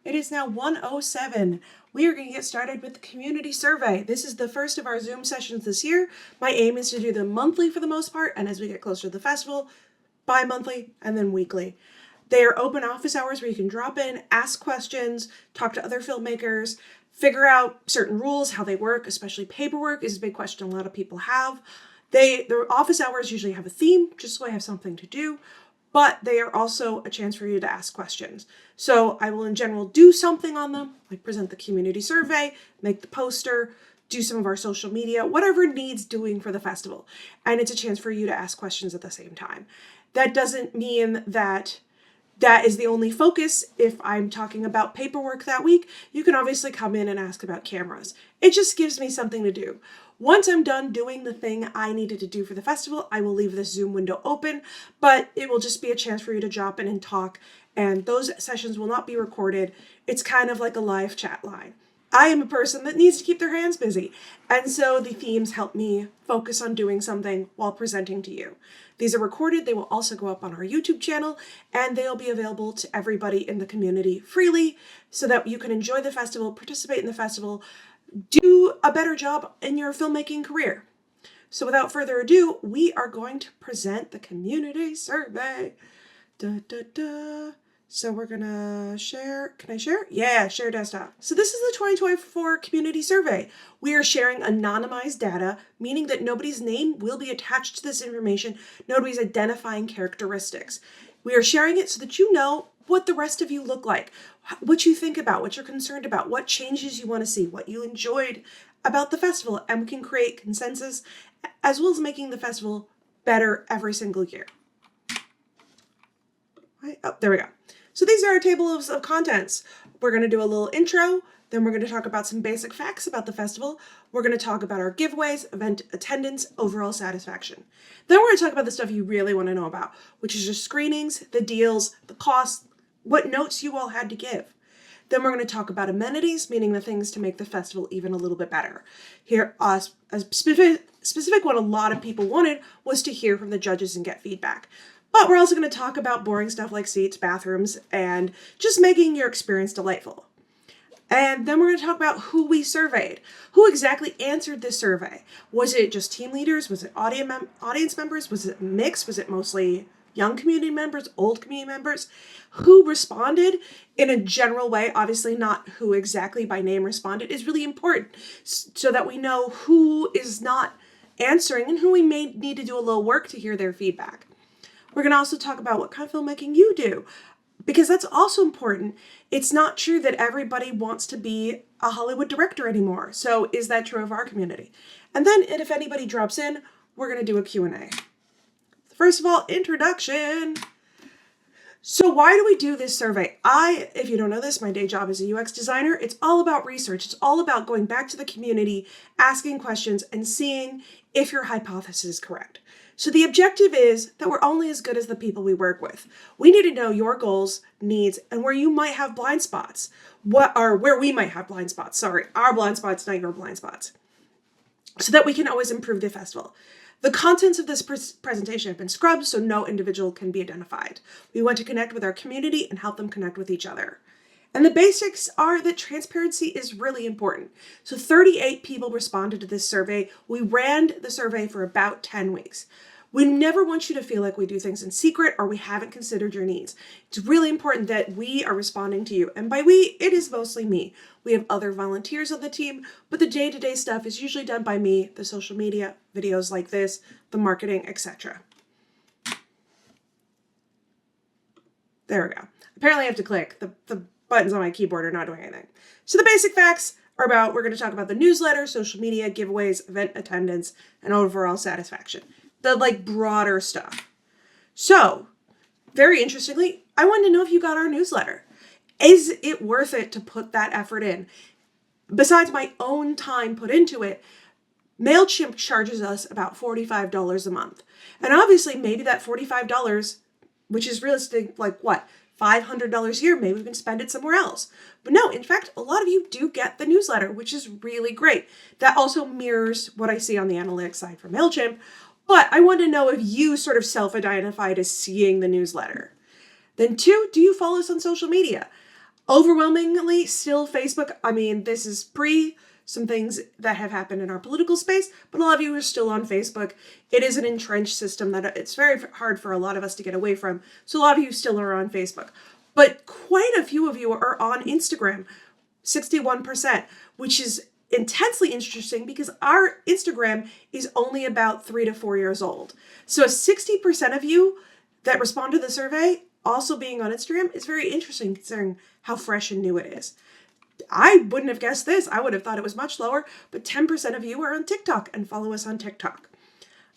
It is now 1:07. We are going to get started with the community survey. This is the first of our Zoom sessions this year. My aim is to do them monthly for the most part, and as we get closer to the festival, bi-monthly and then weekly. They are open office hours where you can drop in, ask questions, talk to other filmmakers, figure out certain rules, how they work, especially paperwork is a big question a lot of people have. Their office hours usually have a theme, just so I have something to do, but they are also a chance for you to ask questions. So I will in general do something on them, like present the community survey, make the poster, do some of our social media, whatever needs doing for the festival. And it's a chance for you to ask questions at the same time. That doesn't mean that is the only focus. If I'm talking about paperwork that week, you can obviously come in and ask about cameras. It just gives me something to do. Once I'm done doing the thing I needed to do for the festival, I will leave this Zoom window open, but it will just be a chance for you to drop in and talk, and those sessions will not be recorded. It's kind of like a live chat line. I am a person that needs to keep their hands busy, and so the themes help me focus on doing something while presenting to you. These are recorded. They will also go up on our YouTube channel, and they'll be available to everybody in the community freely so that you can enjoy the festival, participate in the festival, do a better job in your filmmaking career. So without further ado, we are going to present the community survey. So we're gonna share, can I share? Yeah, share desktop. So this is the 2024 community survey. We are sharing anonymized data, meaning that nobody's name will be attached to this information, nobody's identifying characteristics. We are sharing it so that you know what the rest of you look like, what you think about, what you're concerned about, what changes you want to see, what you enjoyed about the festival, and we can create consensus as well as making the festival better every single year. Right. Oh, there we go. So these are our tables of contents. We're going to do a little intro, then we're going to talk about some basic facts about the festival. We're going to talk about our giveaways, event attendance, overall satisfaction. Then we're going to talk about the stuff you really want to know about, which is your screenings, the deals, the costs, what notes you all had to give. Then we're going to talk about amenities, meaning the things to make the festival even a little bit better. Here, a specific one a lot of people wanted was to hear from the judges and get feedback. But we're also going to talk about boring stuff like seats, bathrooms, and just making your experience delightful. And then we're going to talk about who we surveyed. Who exactly answered this survey? Was it just team leaders? Was it audience members? Was it mixed? Was it mostly young community members, old community members? Who responded in a general way, obviously not who exactly by name responded, is really important so that we know who is not answering and who we may need to do a little work to hear their feedback. We're going to also talk about what kind of filmmaking you do, because that's also important. It's not true that everybody wants to be a Hollywood director anymore. So is that true of our community? And then if anybody drops in, we're going to do a Q&A. First of all, introduction. So why do we do this survey? If you don't know this, my day job is a UX designer. It's all about research. It's all about going back to the community, asking questions, and seeing if your hypothesis is correct. So the objective is that we're only as good as the people we work with. We need to know your goals, needs, and where you might have blind spots. Where we might have blind spots. Sorry, our blind spots, not your blind spots. So that we can always improve the festival. The contents of this presentation have been scrubbed so no individual can be identified. We want to connect with our community and help them connect with each other. And the basics are that transparency is really important. So 38 people responded to this survey. We ran the survey for about 10 weeks. We never want you to feel like we do things in secret or we haven't considered your needs. It's really important that we are responding to you. And by we, it is mostly me. We have other volunteers on the team, but the day-to-day stuff is usually done by me, the social media, videos like this, the marketing, etc. There we go. Apparently I have to click. The buttons on my keyboard are not doing anything. So the basic facts are we're going to talk about the newsletter, social media, giveaways, event attendance, and overall satisfaction. The broader stuff. So, very interestingly, I wanted to know if you got our newsletter. Is it worth it to put that effort in? Besides my own time put into it, MailChimp charges us about $45 a month. And obviously, maybe that $45, which is realistic, $500 a year, maybe we can spend it somewhere else. But no, in fact, a lot of you do get the newsletter, which is really great. That also mirrors what I see on the analytics side for MailChimp. But I want to know if you sort of self-identified as seeing the newsletter. Then 2, do you follow us on social media? Overwhelmingly, still Facebook. I mean, this is pre some things that have happened in our political space, but a lot of you are still on Facebook. It is an entrenched system that it's very hard for a lot of us to get away from. So a lot of you still are on Facebook. But quite a few of you are on Instagram, 61%, which is intensely interesting because our Instagram is only about 3 to 4 years old. So 60% of you that respond to the survey also being on Instagram is very interesting considering how fresh and new it is. I wouldn't have guessed this. I would have thought it was much lower, but 10% of you are on TikTok and follow us on TikTok.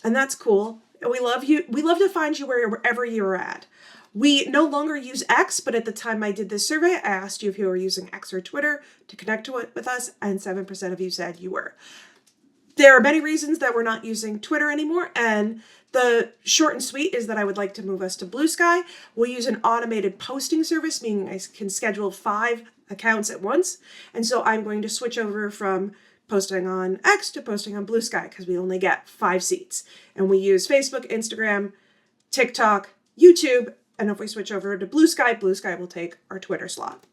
And that's cool. We love you. We love to find you wherever you're at. We no longer use X, but at the time I did this survey, I asked you if you were using X or Twitter to connect with us, and 7% of you said you were. There are many reasons that we're not using Twitter anymore, and the short and sweet is that I would like to move us to Blue Sky. We'll use an automated posting service, meaning I can schedule 5 accounts at once, and so I'm going to switch over from posting on X to posting on Blue Sky because we only get 5 seats, and we use Facebook, Instagram, TikTok, YouTube, and if we switch over to Blue Sky will take our Twitter slot.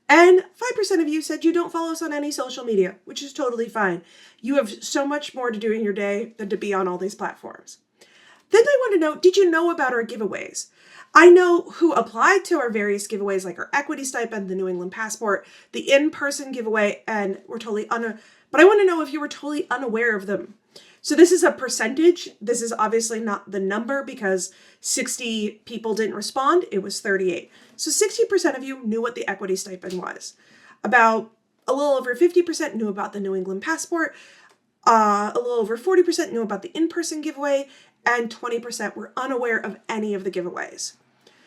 And 5% of you said you don't follow us on any social media, which is totally fine. You have so much more to do in your day than to be on all these platforms. Then I want to know, did you know about our giveaways? I know who applied to our various giveaways, like our equity stipend, the New England passport, the in-person giveaway, and we're totally but I want to know if you were totally unaware of them. So this is a percentage. This is obviously not the number because 60 people didn't respond. It was 38. So 60% of you knew what the equity stipend was. About a little over 50% knew about the New England passport. A little over 40% knew about the in-person giveaway, and 20% were unaware of any of the giveaways.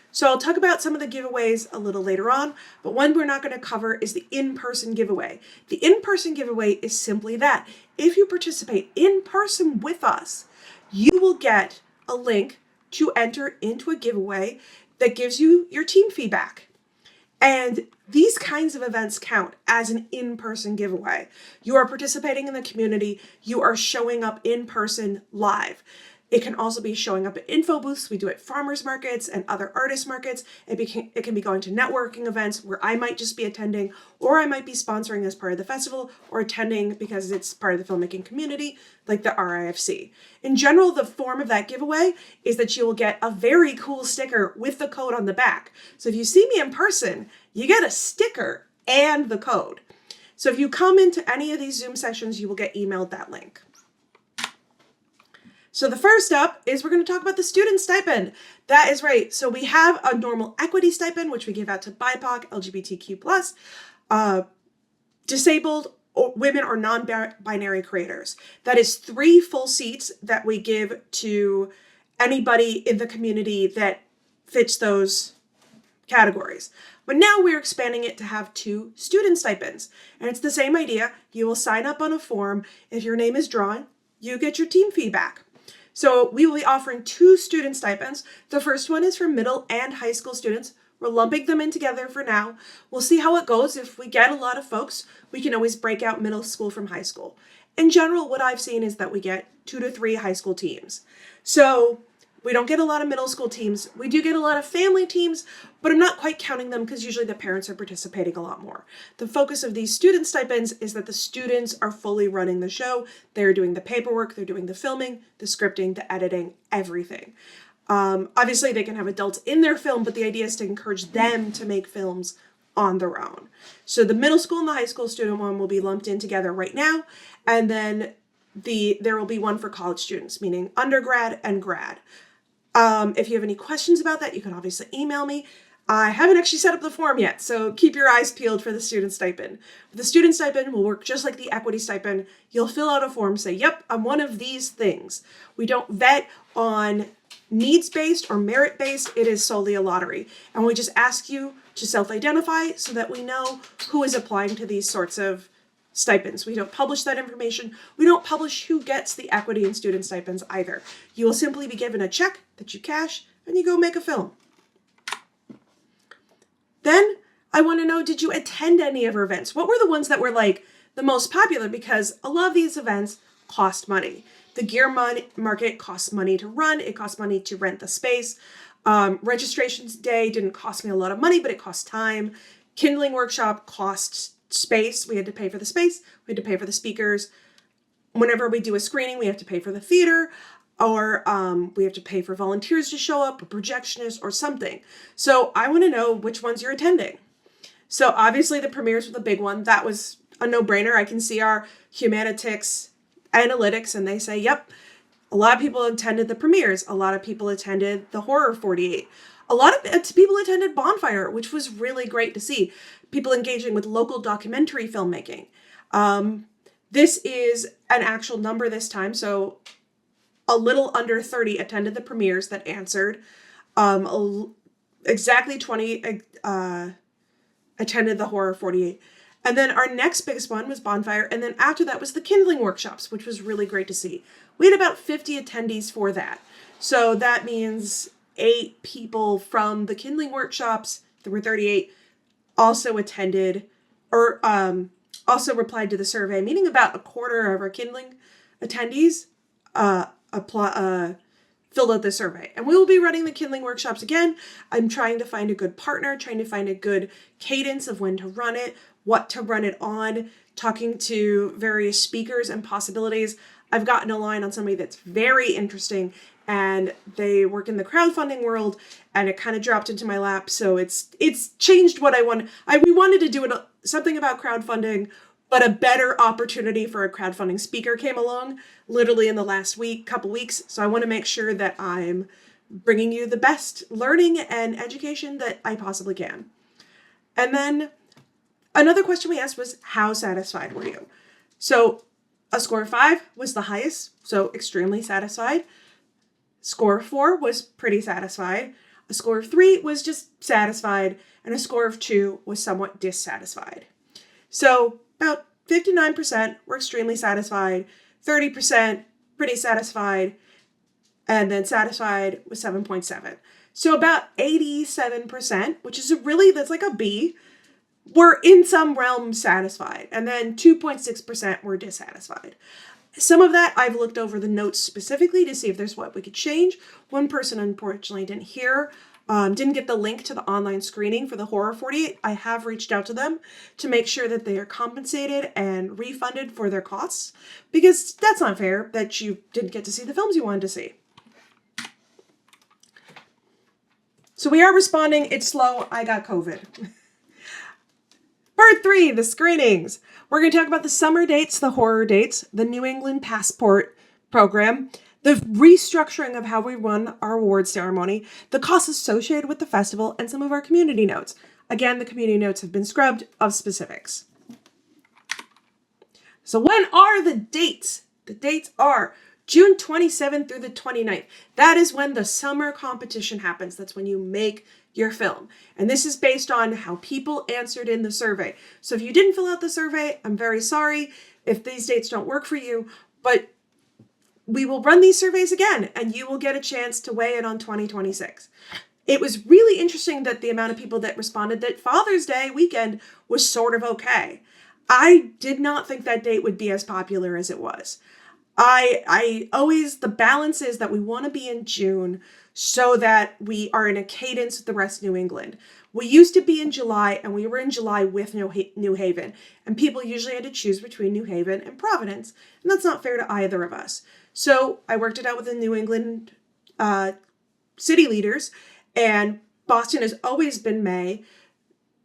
So I'll talk about some of the giveaways a little later on, but one we're not going to cover is the in-person giveaway. The in-person giveaway is simply that. If you participate in person with us, you will get a link to enter into a giveaway that gives you your team feedback. And these kinds of events count as an in-person giveaway. You are participating in the community. You are showing up in person live. It can also be showing up at info booths. We do at farmers markets and other artist markets. It can be going to networking events where I might just be attending, or I might be sponsoring as part of the festival, or attending because it's part of the filmmaking community, like the RIFC. In general, the form of that giveaway is that you will get a very cool sticker with the code on the back. So if you see me in person, you get a sticker and the code. So if you come into any of these Zoom sessions, you will get emailed that link. So the first up is we're going to talk about the student stipend. That is right. So we have a normal equity stipend, which we give out to BIPOC, LGBTQ+, disabled, or women or non-binary creators. That is 3 full seats that we give to anybody in the community that fits those categories. But now we're expanding it to have 2 student stipends. And it's the same idea. You will sign up on a form. If your name is drawn, you get your team feedback. So we will be offering 2 student stipends. The first one is for middle and high school students. We're lumping them in together for now. We'll see how it goes. If we get a lot of folks, we can always break out middle school from high school. In general, what I've seen is that we get 2 to 3 high school teams. So we don't get a lot of middle school teams. We do get a lot of family teams, but I'm not quite counting them because usually the parents are participating a lot more. The focus of these student stipends is that the students are fully running the show. They're doing the paperwork, they're doing the filming, the scripting, the editing, everything. Obviously they can have adults in their film, but the idea is to encourage them to make films on their own. So the middle school and the high school student one will be lumped in together right now, and then there will be one for college students, meaning undergrad and grad. If you have any questions about that, you can obviously email me. I haven't actually set up the form yet, so keep your eyes peeled for the student stipend. The student stipend will work just like the equity stipend. You'll fill out a form, say, yep, I'm one of these things. We don't vet on needs-based or merit-based. It is solely a lottery. And we just ask you to self-identify so that we know who is applying to these sorts of stipends. We don't publish that information. We don't publish who gets the equity and student stipends either. You will simply be given a check that you cash and you go make a film. Then I want to know, did you attend any of our events? What were the ones that were like the most popular? Because a lot of these events cost money. The gear market costs money to run. It costs money to rent the space. Registrations day didn't cost me a lot of money, but it cost time. Kindling workshop costs space. We had to pay for the space. We had to pay for the speakers. Whenever we do a screening, we have to pay for the theater, or we have to pay for volunteers to show up, a projectionist or something. So I want to know which ones you're attending. So obviously the premieres were the big one. That was a no-brainer. I can see our Humanitics analytics and they say, yep, a lot of people attended the premieres. A lot of people attended the Horror 48. A lot of people attended Bonfire, which was really great to see. People engaging with local documentary filmmaking. This is an actual number this time, so a little under 30 attended the premieres that answered. Exactly 20 attended the Horror 48. And then our next biggest one was Bonfire, and then after that was the Kindling workshops, which was really great to see. We had about 50 attendees for that. So that means 8 people from the Kindling workshops, there were 38, also attended, or also replied to the survey, meaning about a quarter of our Kindling attendees filled out the survey. And we will be running the Kindling workshops again. I'm trying to find a good partner, trying to find a good cadence of when to run it, what to run it on, talking to various speakers and possibilities. I've gotten a line on somebody that's very interesting, and they work in the crowdfunding world, and it kind of dropped into my lap. So it's changed what I want. We wanted to do something about crowdfunding, but a better opportunity for a crowdfunding speaker came along literally in the last couple weeks. So I want to make sure that I'm bringing you the best learning and education that I possibly can. And then another question we asked was, how satisfied were you? So a score of 5 was the highest, so extremely satisfied. Score of 4 was pretty satisfied. A score of 3 was just satisfied. And a score of 2 was somewhat dissatisfied. So about 59% were extremely satisfied, 30% pretty satisfied, and then satisfied was 7.7. So about 87%, which is that's like a B, were in some realm satisfied, and then 2.6% were dissatisfied. Some of that, I've looked over the notes specifically to see if there's what we could change. One person, unfortunately, didn't get the link to the online screening for the Horror 48. I have reached out to them to make sure that they are compensated and refunded for their costs, because that's not fair that you didn't get to see the films you wanted to see. So we are responding. It's slow. I got COVID. Part 3, the screenings. We're going to talk about the summer dates, the horror dates, the New England Passport program, the restructuring of how we run our award ceremony, the costs associated with the festival, and some of our community notes. Again, the community notes have been scrubbed of specifics. So when are the dates? The dates are June 27th through the 29th. That is when the summer competition happens. That's when you make your film. And this is based on how people answered in the survey. So if you didn't fill out the survey, I'm very sorry if these dates don't work for you, but we will run these surveys again, and you will get a chance to weigh in on 2026. It was really interesting that the amount of people that responded that Father's Day weekend was sort of okay. I did not think that date would be as popular as it was. The balance is that we want to be in June so that we are in a cadence with the rest of New England. We used to be in July, and we were in July with New Haven, and people usually had to choose between New Haven and Providence, and that's not fair to either of us. So I worked it out with the New England city leaders, and Boston has always been May.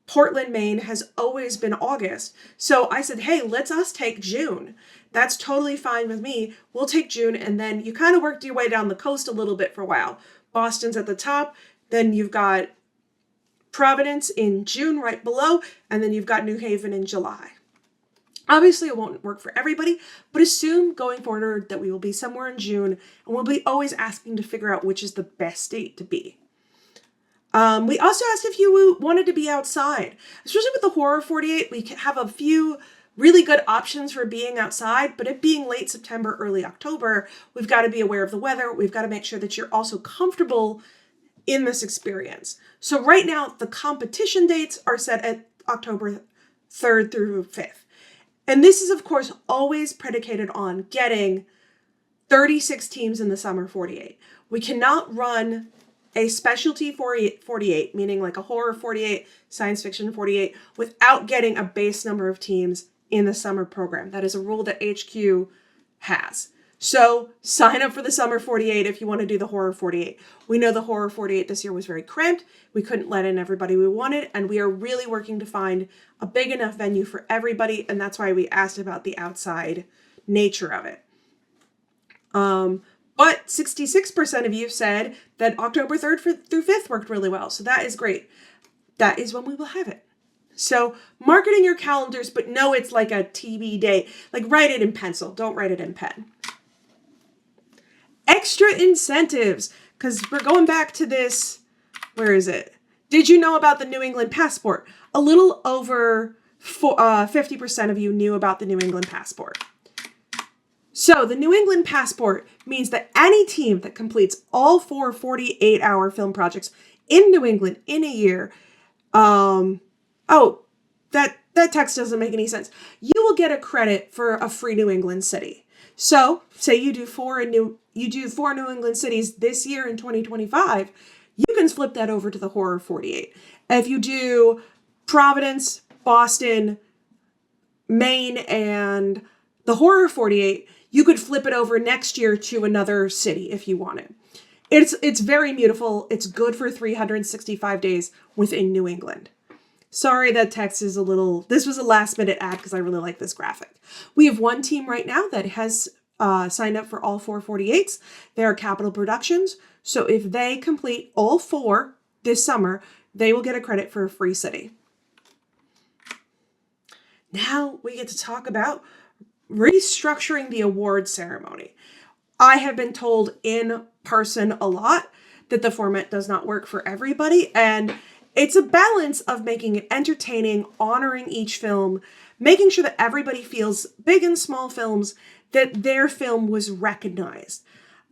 Portland, Maine has always been August. So I said, hey, let's us take June. That's totally fine with me. We'll take June, and then you kind of worked your way down the coast a little bit for a while. Boston's at the top, then you've got Providence in June right below, and then you've got New Haven in July. Obviously, it won't work for everybody, but assume going forward that we will be somewhere in June, and we'll be always asking to figure out which is the best date to be. We also asked if you wanted to be outside. Especially with the Horror 48, we have a few really good options for being outside, but it being late September, early October, we've got to be aware of the weather. We've got to make sure that you're also comfortable in this experience. So right now, the competition dates are set at October 3rd through 5th. And this is, of course, always predicated on getting 36 teams in the Summer 48. We cannot run a specialty 48, meaning like a horror 48, science fiction 48, without getting a base number of teams in the summer program. That is a rule that HQ has. So sign up for the summer 48 if you want to do the horror 48. We know the horror 48 this year was very cramped. We couldn't let in everybody we wanted, and we are really working to find a big enough venue for everybody, and that's why we asked about the outside nature of it. But 66% of you said that October 3rd through 5th worked really well. So that is great. That is when we will have it. So mark it in your calendars, but know it's like a TB day. Like write it in pencil. Don't write it in pen. Extra incentives. Because we're going back to this. Where is it? Did you know about the New England passport? A little over 50% of you knew about the New England passport. So the New England passport means that any team that completes all 4 48-hour film projects in New England in a year, that text doesn't make any sense. You will get a credit for a free New England city. So say you do 4 New England cities this year in 2025, you can flip that over to the horror 48. If you do Providence, Boston, Maine, and the horror 48, you could flip it over next year to another city if you wanted. It's very beautiful. It's good for 365 days within New England. Sorry, that text is this was a last minute ad because I really like this graphic. We have one team right now that has signed up for all 4 48s. They are Capital Productions. So if they complete all 4 this summer, they will get a credit for a free city. Now we get to talk about restructuring the award ceremony. I have been told in person a lot that the format does not work for everybody, and it's a balance of making it entertaining, honoring each film, making sure that everybody feels, big and small films, that their film was recognized.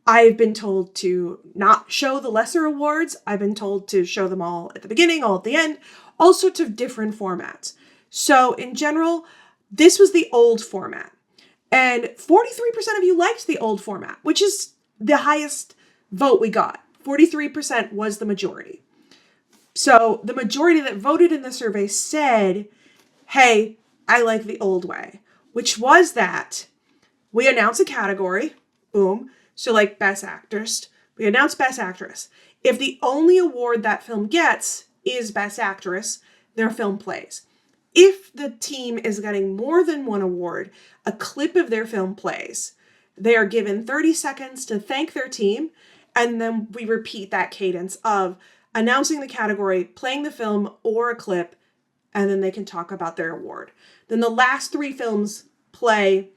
I've been told to not show the lesser awards. I've been told to show them all at the beginning, all at the end, all sorts of different formats. So in general, this was the old format. And 43% of you liked the old format, which is the highest vote we got. 43% was the majority. So the majority that voted in the survey said, hey, I like the old way, which was that we announce a category, boom. So like Best Actress, we announce Best Actress. If the only award that film gets is Best Actress, their film plays. If the team is getting more than one award, a clip of their film plays. They are given 30 seconds to thank their team, and then we repeat that cadence of announcing the category, playing the film or a clip, and then they can talk about their award. Then the last 3 films play.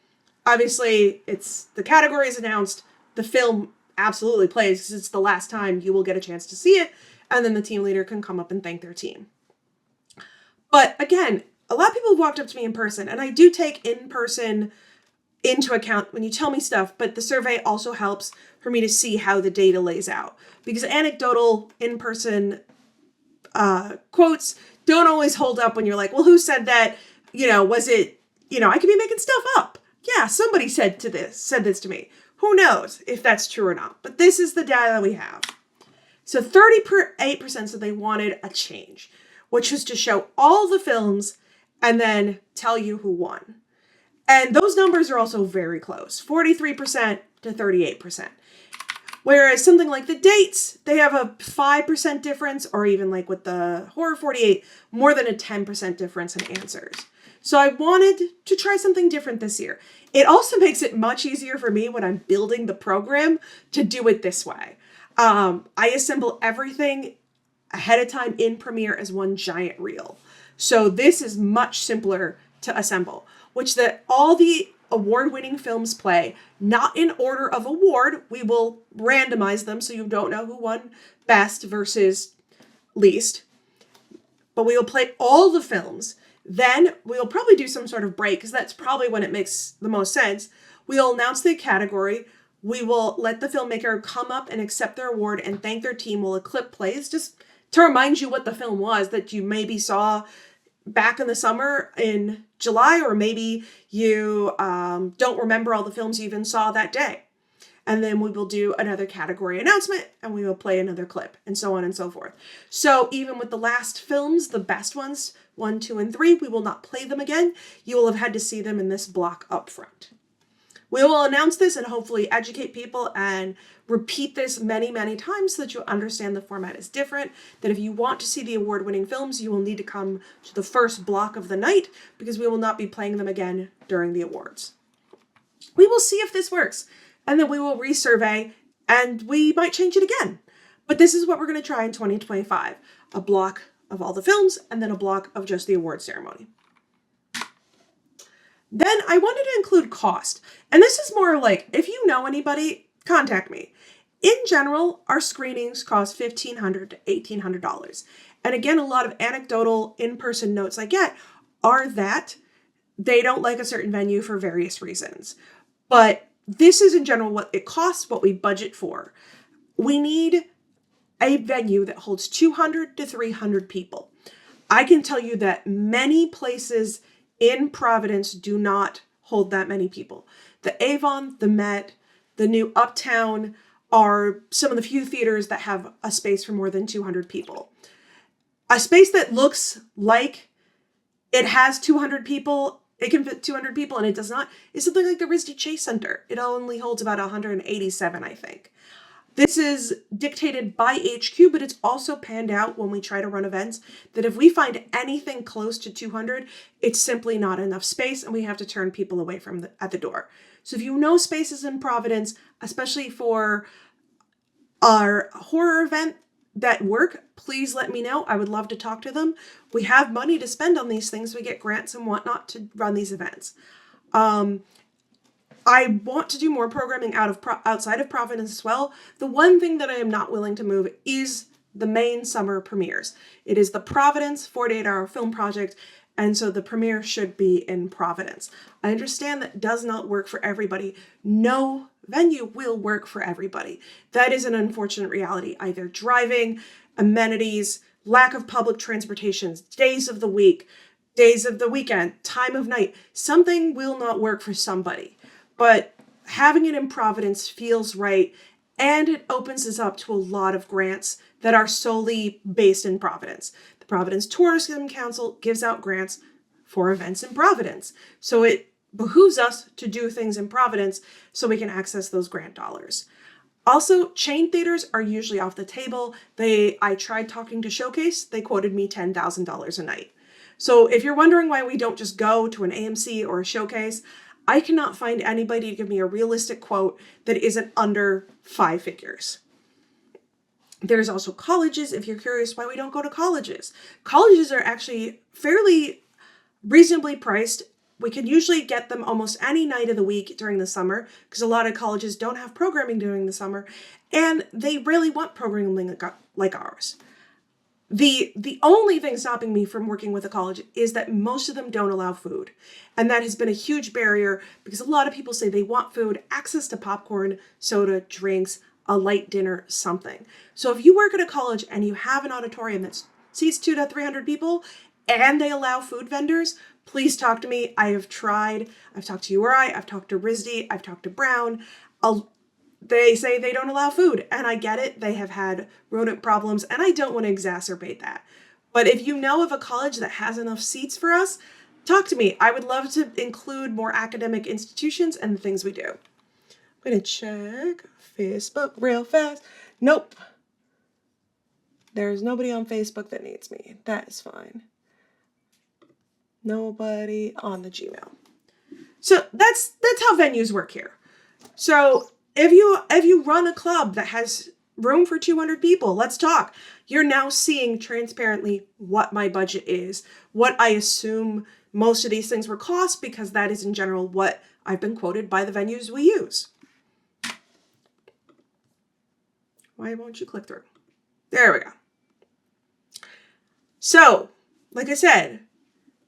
Obviously, the category is announced, the film absolutely plays because it's the last time you will get a chance to see it, and then the team leader can come up and thank their team. But again, a lot of people have walked up to me in person, and I do take in person into account when you tell me stuff, but the survey also helps for me to see how the data lays out. Because anecdotal in-person quotes don't always hold up when you're like, well, who said that? Was it, I could be making stuff up. Yeah, somebody said this to me. Who knows if that's true or not? But this is the data we have. So 38% said they wanted a change, which was to show all the films and then tell you who won. And those numbers are also very close, 43% to 38%. Whereas something like the dates, they have a 5% difference, or even like with the horror 48, more than a 10% difference in answers. So I wanted to try something different this year. It also makes it much easier for me when I'm building the program to do it this way. I assemble everything ahead of time in Premiere as one giant reel. So this is much simpler to assemble, which all the award-winning films play, not in order of award. We will randomize them so you don't know who won best versus least. But we will play all the films. Then we'll probably do some sort of break because that's probably when it makes the most sense. We'll announce the category. We will let the filmmaker come up and accept their award and thank their team while a clip plays, just to remind you what the film was that you maybe saw back in the summer in July, or maybe you don't remember all the films you even saw that day. and then we will do another category announcement, and we will play another clip, and so on and so forth. So even with the last films, the best ones, 1, 2, and 3, we will not play them again. You will have had to see them in this block up front. We will announce this and hopefully educate people and repeat this many, many times so that you understand the format is different, that if you want to see the award-winning films, you will need to come to the first block of the night because we will not be playing them again during the awards. We will see if this works, and then we will resurvey, and we might change it again. But this is what we're going to try in 2025, a block of all the films and then a block of just the award ceremony. Then I wanted to include cost. And this is more like, if you know anybody, contact me. In general, our screenings cost $1,500 to $1,800. And again, a lot of anecdotal in-person notes I get are that they don't like a certain venue for various reasons. But this is in general what it costs, what we budget for. We need a venue that holds 200 to 300 people. I can tell you that many places in Providence do not hold that many people. The Avon, the Met, the new Uptown are some of the few theaters that have a space for more than 200 people. A space that looks like it has 200 people, it can fit 200 people and it does not, is something like the RISD Chase Center. It only holds about 187, I think. This is dictated by HQ, but it's also panned out when we try to run events that if we find anything close to 200, it's simply not enough space and we have to turn people away from at the door. So if you know spaces in Providence, especially for our horror event that work, please let me know. I would love to talk to them. We have money to spend on these things. We get grants and whatnot to run these events. I want to do more programming outside of Providence as well. The one thing that I am not willing to move is the main summer premieres. It is the Providence 48-hour film project, and so the premiere should be in Providence. I understand that does not work for everybody. No venue will work for everybody. That is an unfortunate reality. Either driving, amenities, lack of public transportation, days of the week, days of the weekend, time of night. Something will not work for somebody. But having it in Providence feels right, and it opens us up to a lot of grants that are solely based in Providence. The Providence Tourism Council gives out grants for events in Providence. So it behooves us to do things in Providence so we can access those grant dollars. Also, chain theaters are usually off the table. I tried talking to Showcase. They quoted me $10,000 a night. So if you're wondering why we don't just go to an AMC or a Showcase, I cannot find anybody to give me a realistic quote that isn't under 5 figures. There's also colleges, if you're curious why we don't go to colleges. Colleges are actually fairly reasonably priced. We can usually get them almost any night of the week during the summer because a lot of colleges don't have programming during the summer, and they really want programming like ours. The only thing stopping me from working with a college is that most of them don't allow food. And that has been a huge barrier because a lot of people say they want food, access to popcorn, soda, drinks, a light dinner, something. So if you work at a college and you have an auditorium that seats 200 to 300 people and they allow food vendors, please talk to me. I have tried. I've talked to URI, I've talked to RISD, I've talked to Brown. They say they don't allow food, and I get it. They have had rodent problems, and I don't want to exacerbate that. But if you know of a college that has enough seats for us, talk to me. I would love to include more academic institutions and the things we do. I'm going to check Facebook real fast. Nope. There's nobody on Facebook that needs me. That is fine. Nobody on the Gmail. So that's how venues work here. So if you run a club that has room for 200 people, let's talk. You're now seeing transparently what my budget is, what I assume most of these things will cost, because that is in general what I've been quoted by the venues we use. Why won't you click through? There we go. So, like I said,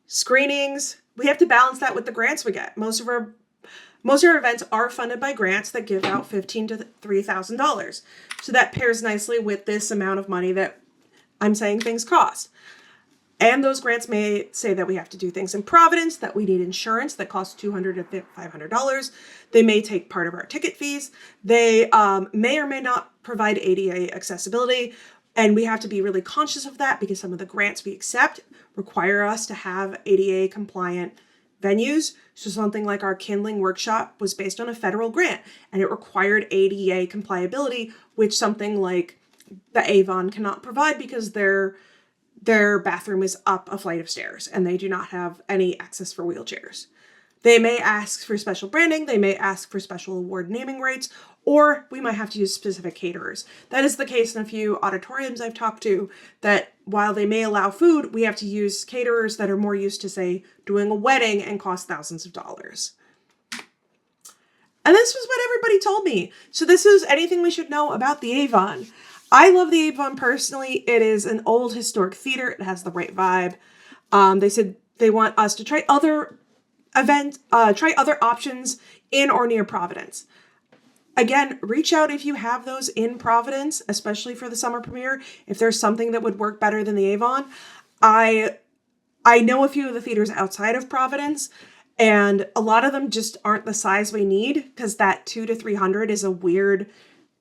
screenings, we have to balance that with the grants we get. Most of our events are funded by grants that give out $1,500 to $3,000. So that pairs nicely with this amount of money that I'm saying things cost. And those grants may say that we have to do things in Providence, that we need insurance that costs $200 to $500. They may take part of our ticket fees. They may or may not provide ADA accessibility. And we have to be really conscious of that because some of the grants we accept require us to have ADA compliant venues. So something like our kindling workshop was based on a federal grant and it required ADA compliability, which something like the Avon cannot provide because their bathroom is up a flight of stairs and they do not have any access for wheelchairs. They may ask for special branding, they may ask for special award naming rights, or we might have to use specific caterers. That is the case in a few auditoriums I've talked to, that while they may allow food, we have to use caterers that are more used to, say, doing a wedding and cost thousands of dollars. And this was what everybody told me. So this is anything we should know about the Avon. I love the Avon personally. It is an old historic theater. It has the right vibe. They said they want us to try other options in or near Providence. Again, reach out if you have those in Providence, especially for the summer premiere. If there's something that would work better than the Avon, I know a few of the theaters outside of Providence, and a lot of them just aren't the size we need because that 200 to 300 is a weird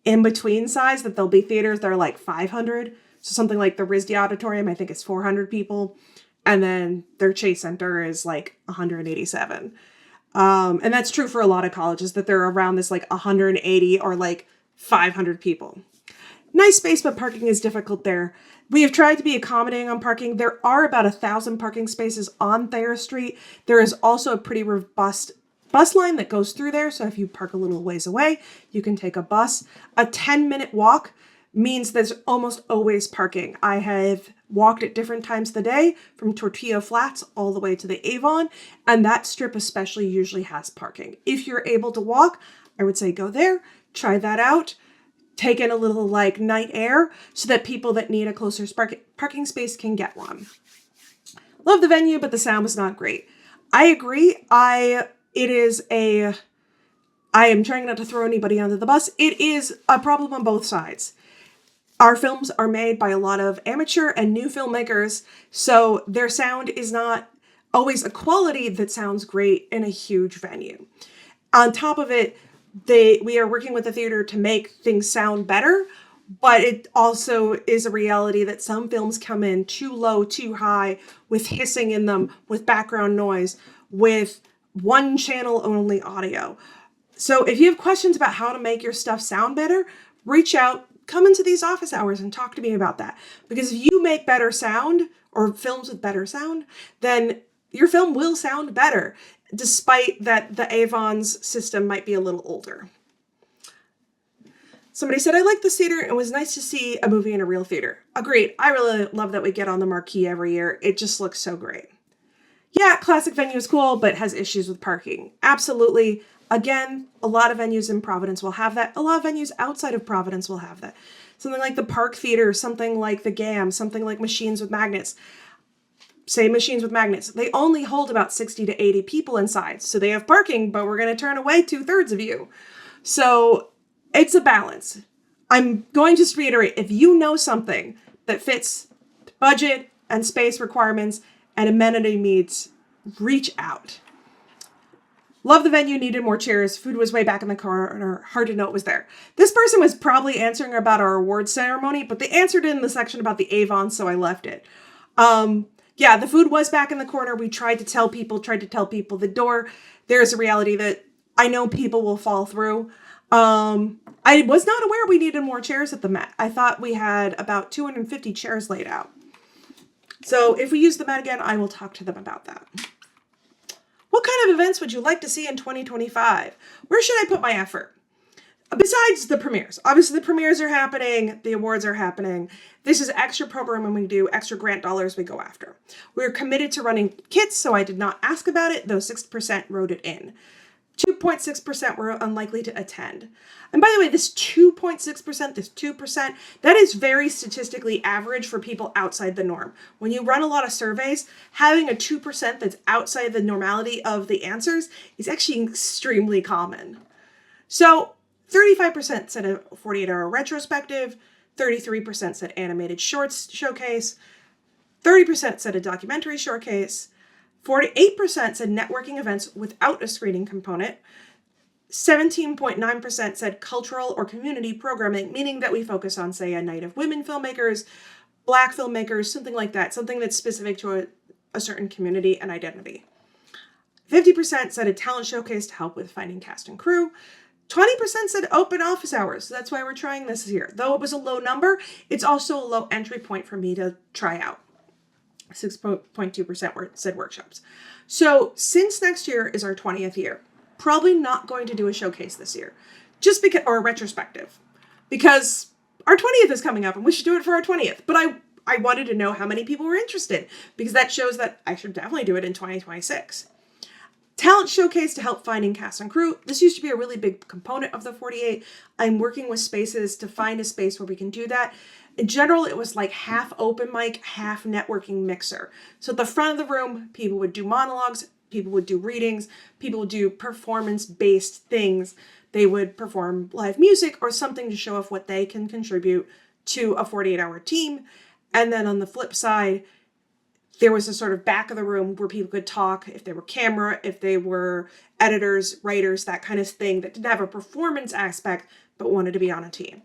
in-between size. That there'll be theaters that are like 500. So something like the RISD Auditorium, I think is 400 people. And then their Chase Center is like 187. And that's true for a lot of colleges, that they're around this like 180 or like 500 people. Nice space, but parking is difficult there. We have tried to be accommodating on parking. There are about 1,000 parking spaces on Thayer Street. There is also a pretty robust bus line that goes through there. So if you park a little ways away, you can take a bus. A 10-minute walk means there's almost always parking. I have walked at different times of the day from Tortilla Flats all the way to the Avon, and that strip especially usually has parking. If you're able to walk, I would say go there, try that out, take in a little like night air so that people that need a closer parking space can get one. Love the venue, but the sound was not great. I agree. I am trying not to throw anybody under the bus. It is a problem on both sides. Our films are made by a lot of amateur and new filmmakers, so their sound is not always a quality that sounds great in a huge venue. On top of it, we are working with the theater to make things sound better, but it also is a reality that some films come in too low, too high, with hissing in them, with background noise, with one channel only audio. So if you have questions about how to make your stuff sound better, reach out. Come into these office hours and talk to me about that. Because if you make better sound or films with better sound, then your film will sound better, despite that the Avon's system might be a little older. Somebody said, I like the theater. It was nice to see a movie in a real theater. Agreed. I really love that we get on the marquee every year. It just looks so great. Yeah, classic venue is cool, but has issues with parking. Absolutely. Again, a lot of venues in Providence will have that. A lot of venues outside of Providence will have that. Something like the Park Theater, something like the GAM, something like Machines with Magnets. Say Machines with Magnets. They only hold about 60 to 80 people inside. So they have parking, but we're going to turn away 2/3 of you. So it's a balance. I'm going to just reiterate, if you know something that fits budget and space requirements and amenity needs, reach out. Love the venue, needed more chairs. Food was way back in the corner. Hard to know it was there. This person was probably answering about our awards ceremony, but they answered it in the section about the Avon, so I left it. Yeah, the food was back in the corner. We tried to tell people the door. There's a reality that I know people will fall through. I was not aware we needed more chairs at the Met. I thought we had about 250 chairs laid out. So if we use the Met again, I will talk to them about that. What kind of events would you like to see in 2025? Where should I put my effort? Besides the premieres. Obviously, the premieres are happening. The awards are happening. This is extra programming we do, extra grant dollars we go after. We're committed to running kits, so I did not ask about it, though 6% wrote it in. 2.6% were unlikely to attend. And by the way, this 2.6%, this 2%, that is very statistically average for people outside the norm. When you run a lot of surveys, having a 2% that's outside the normality of the answers is actually extremely common. So 35% said a 48-hour retrospective, 33% said animated shorts showcase, 30% said a documentary showcase. 48% said networking events without a screening component. 17.9% said cultural or community programming, meaning that we focus on, say, a night of women filmmakers, Black filmmakers, something like that, something that's specific to a certain community and identity. 50% said a talent showcase to help with finding cast and crew. 20% said open office hours. So that's why we're trying this here. Though it was a low number, it's also a low entry point for me to try out. 6.2% said workshops. So since next year is our 20th year, probably not going to do a showcase this year, just because, or a retrospective, because our 20th is coming up and we should do it for our 20th. But I wanted to know how many people were interested, because that shows that I should definitely do it in 2026. Talent showcase to help finding cast and crew. This used to be a really big component of the 48. I'm working with spaces to find a space where we can do that. In general, it was like half open mic, half networking mixer. So at the front of the room, people would do monologues, people would do readings, people would do performance-based things. They would perform live music or something to show off what they can contribute to a 48-hour team. And then on the flip side, there was a sort of back of the room where people could talk, if they were camera, if they were editors, writers, that kind of thing, that didn't have a performance aspect, but wanted to be on a team.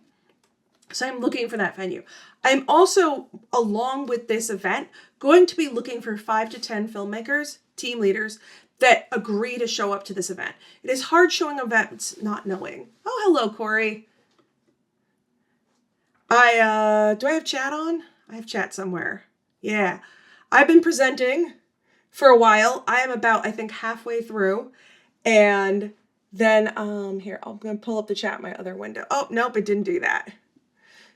So I'm looking for that venue. I'm also, along with this event, going to be looking for 5 to 10 filmmakers, team leaders, that agree to show up to this event. It is hard showing events not knowing. Oh, hello, Corey. Do I have chat on? I have chat somewhere. Yeah. I've been presenting for a while. I am about, I think, halfway through. And then, here, I'm going to pull up the chat in my other window. Oh, nope, it didn't do that.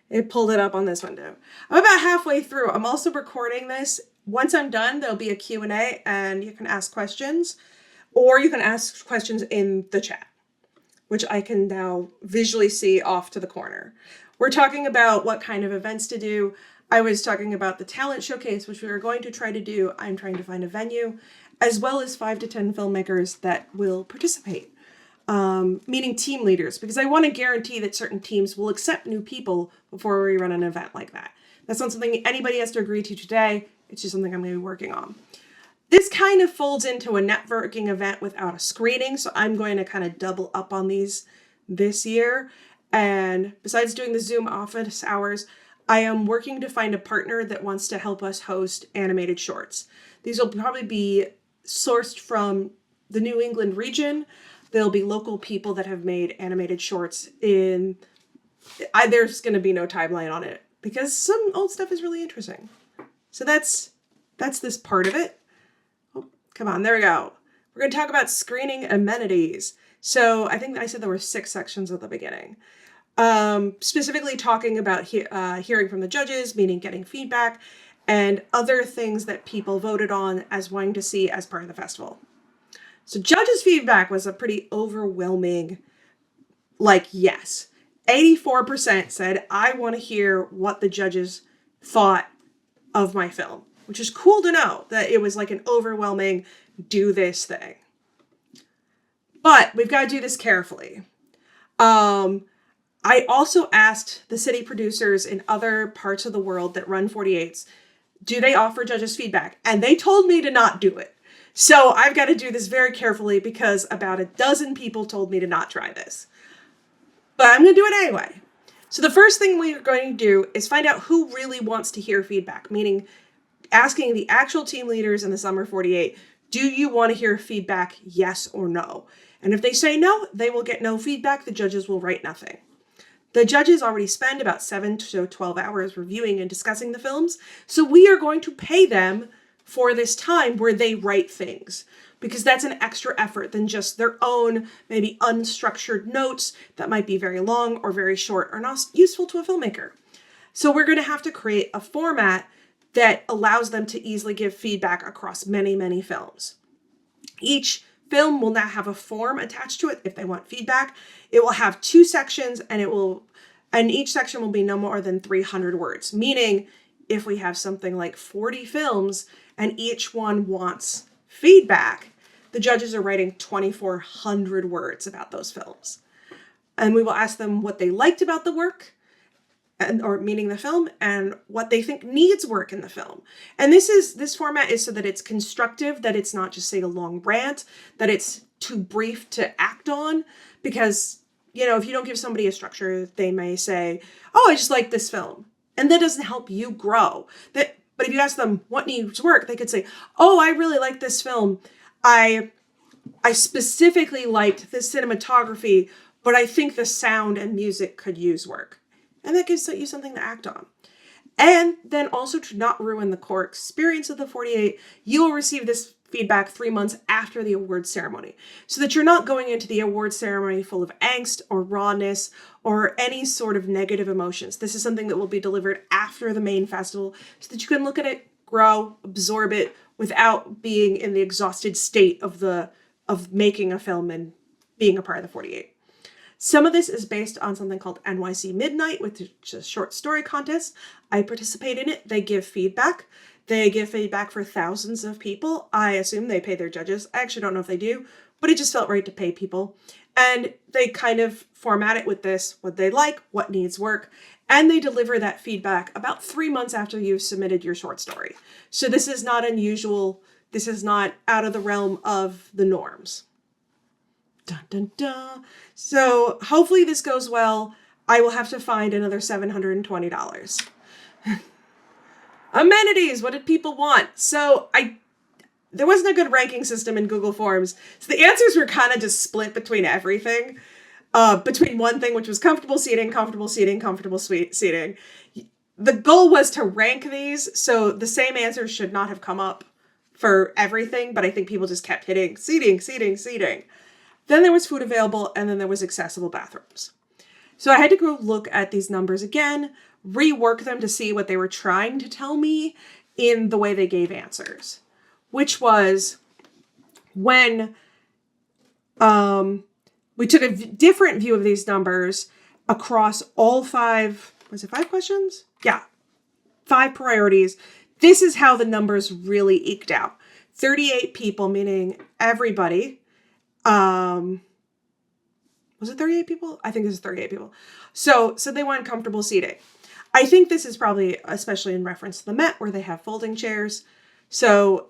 It pulled it up on this window. I'm about halfway through. I'm also recording this. Once I'm done, there'll be a Q&A and you can ask questions, or you can ask questions in the chat, which I can now visually see off to the corner. We're talking about what kind of events to do. I was talking about the talent showcase, which we are going to try to do. I'm trying to find a venue, as well as 5 to 10 filmmakers that will participate. Meaning team leaders, because I want to guarantee that certain teams will accept new people before we run an event like that. That's not something anybody has to agree to today. It's just something I'm going to be working on. This kind of folds into a networking event without a screening, so I'm going to kind of double up on these this year. And besides doing the Zoom office hours, I am working to find a partner that wants to help us host animated shorts. These will probably be sourced from the New England region. There'll be local people that have made animated shorts in... there's going to be no timeline on it, because some old stuff is really interesting. So that's this part of it. Oh, come on, there we go. We're going to talk about screening amenities. So I think I said there were 6 sections at the beginning. Specifically talking about hearing from the judges, meaning getting feedback, and other things that people voted on as wanting to see as part of the festival. So judges' feedback was a pretty overwhelming, yes. 84% said, I want to hear what the judges thought of my film, which is cool to know that it was like an overwhelming do this thing. But we've got to do this carefully. I also asked the city producers in other parts of the world that run 48s, do they offer judges feedback? And they told me to not do it. So I've got to do this very carefully, because about a dozen people told me to not try this. But I'm going to do it anyway. So the first thing we're going to do is find out who really wants to hear feedback, meaning asking the actual team leaders in the Summer 48, do you want to hear feedback, yes or no? And if they say no, they will get no feedback. The judges will write nothing. The judges already spend about 7 to 12 hours reviewing and discussing the films, so we are going to pay them for this time where they write things, because that's an extra effort than just their own maybe unstructured notes that might be very long or very short or not useful to a filmmaker. So we're going to have to create a format that allows them to easily give feedback across many, many films. Each film will now have a form attached to it if they want feedback. It will have 2 sections, and each section will be no more than 300 words, meaning if we have something like 40 films and each one wants feedback, the judges are writing 2,400 words about those films. And we will ask them what they liked about the work, or meaning the film, and what they think needs work in the film. And this format is so that it's constructive, that it's not just, say, a long rant, that it's too brief to act on, because, if you don't give somebody a structure, they may say, oh, I just like this film. And that doesn't help you grow. But if you ask them what needs work, they could say, oh, I really like this film. I specifically liked the cinematography, but I think the sound and music could use work. And that gives you something to act on. And then also, to not ruin the core experience of the 48, you will receive this feedback 3 months after the awards ceremony, so that you're not going into the awards ceremony full of angst or rawness or any sort of negative emotions. This is something that will be delivered after the main festival, so that you can look at it, grow, absorb it, without being in the exhausted state of making a film and being a part of the 48. Some of this is based on something called NYC Midnight, which is a short story contest. I participate in it. They give feedback. They give feedback for thousands of people. I assume they pay their judges. I actually don't know if they do, but it just felt right to pay people. And they kind of format it with this, what they like, what needs work, and they deliver that feedback about 3 months after you've submitted your short story. So this is not unusual. This is not out of the realm of the norms. Dun, dun, dun. So hopefully this goes well. I will have to find another $720. Amenities. What did people want? So there wasn't a good ranking system in Google Forms. So the answers were kind of just split between everything. Between one thing, which was comfortable seating, comfortable seating, comfortable seating. The goal was to rank these, so the same answers should not have come up for everything, but I think people just kept hitting seating, seating, seating. Then there was food available, and then there was accessible bathrooms. So I had to go look at these numbers again, rework them to see what they were trying to tell me in the way they gave answers, which was when we took a different view of these numbers across all 5, was it 5 questions? Yeah, 5 priorities. This is how the numbers really eked out. 38 people, meaning everybody. Was it 38 people? I think this is 38 people. So they want comfortable seating. I think this is probably especially in reference to the Met, where they have folding chairs. So